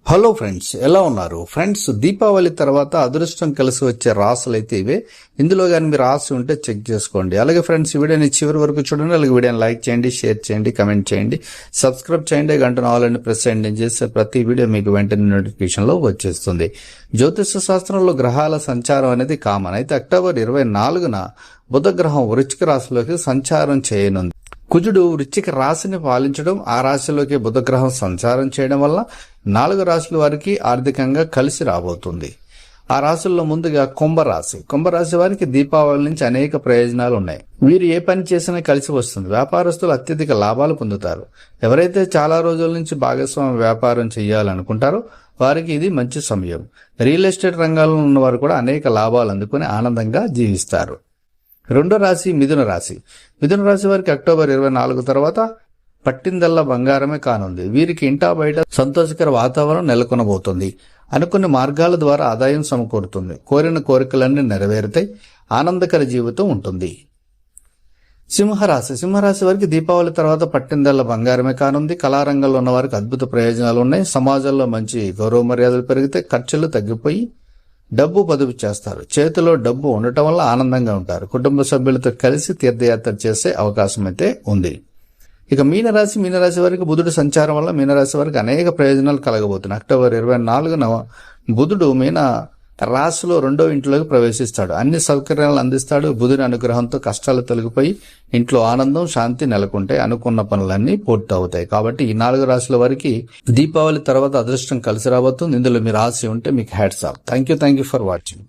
Hello friends, ఎలా ఉన్నారు friends? Deepavali తర్వాత అదృష్టం కలిసి వచ్చే రాసులు అయితే ఇవే. ఇందులో కానీ మీరు రాసి ఉంటే చెక్ చేసుకోండి. అలాగే ఫ్రెండ్స్, ఈ వీడియోని చివరి వరకు చూడండి. అలాగే వీడియోని లైక్ చేయండి, షేర్ చేయండి, కమెంట్ చేయండి, సబ్స్క్రైబ్ చేయండి, గంటను ఆల్ అని ప్రెస్ చేయండి. నేను చేసే ప్రతి వీడియో మీకు వెంటనే నోటిఫికేషన్ లో వచ్చేస్తుంది. జ్యోతిష శాస్త్రంలో గ్రహాల సంచారం అనేది కామన్. అయితే అక్టోబర్ 24న బుధ గ్రహం వృశ్చిక రాశిలోకి సంచారం చేయనుంది. కుజుడు వృశ్చిక రాశిని పాలించడం, ఆ రాశిలోకి బుధగ్రహం సంచారం చేయడం వల్ల 4 రాశుల వారికి ఆర్థికంగా కలిసి రాబోతుంది. ఆ రాశుల్లో ముందుగా కుంభరాశి వారికి దీపావళి నుంచి అనేక ప్రయోజనాలు ఉన్నాయి. వీరు ఏ పని చేసినా కలిసి వస్తుంది. వ్యాపారస్తులు అత్యధిక లాభాలు పొందుతారు. ఎవరైతే చాలా రోజుల నుంచి భాగస్వామ్య వ్యాపారం చేయాలనుకుంటారో వారికి ఇది మంచి సమయం. రియల్ ఎస్టేట్ రంగాల్లో ఉన్నవారు కూడా అనేక లాభాలు అందుకుని ఆనందంగా జీవిస్తారు. రెండో రాశి మిథున రాశి వారికి అక్టోబర్ 24 తర్వాత పట్టిందల్లా బంగారమే కానుంది. వీరికి ఇంటా బయట సంతోషకర వాతావరణం నెలకొనబోతుంది. అనుకున్న మార్గాల ద్వారా ఆదాయం సమకూరుతుంది. కోరిన కోరికలన్నీ నెరవేరుతాయి. ఆనందకర జీవితం ఉంటుంది. సింహరాశి వారికి దీపావళి తర్వాత పట్టిందల్లా బంగారమే కానుంది. కళారంగంలో ఉన్న వారికి అద్భుత ప్రయోజనాలు ఉన్నాయి. సమాజంలో మంచి గౌరవ మర్యాదలు పెరిగితే ఖర్చులు తగ్గిపోయి డబ్బు పొదుపు చేస్తారు. చేతిలో డబ్బు ఉండటం వల్ల ఆనందంగా ఉంటారు. కుటుంబ సభ్యులతో కలిసి తీర్థయాత్ర చేసే అవకాశం అయితే ఉంది. ఇక మీనరాశి వారికి బుధుడు సంచారం వల్ల మీనరాశి వారికి అనేక ప్రయోజనాలు కలగబోతున్నాయి. అక్టోబర్ 24న బుధుడు మీన రాశిలో 2వ ఇంట్లోకి ప్రవేశిస్తాడు. అన్ని సౌకర్యాలను అందిస్తాడు. బుధుని అనుగ్రహంతో కష్టాలు తొలగిపోయి ఇంట్లో ఆనందం, శాంతి నెలకొంటాయి. అనుకున్న పనులన్నీ పూర్తి అవుతాయి. కాబట్టి ఈ 4 రాశుల వారికి దీపావళి తర్వాత అదృష్టం కలిసి రాబోతుంది. ఇందులో మీ రాశి ఉంటే మీకు hats off. Thank you for watching.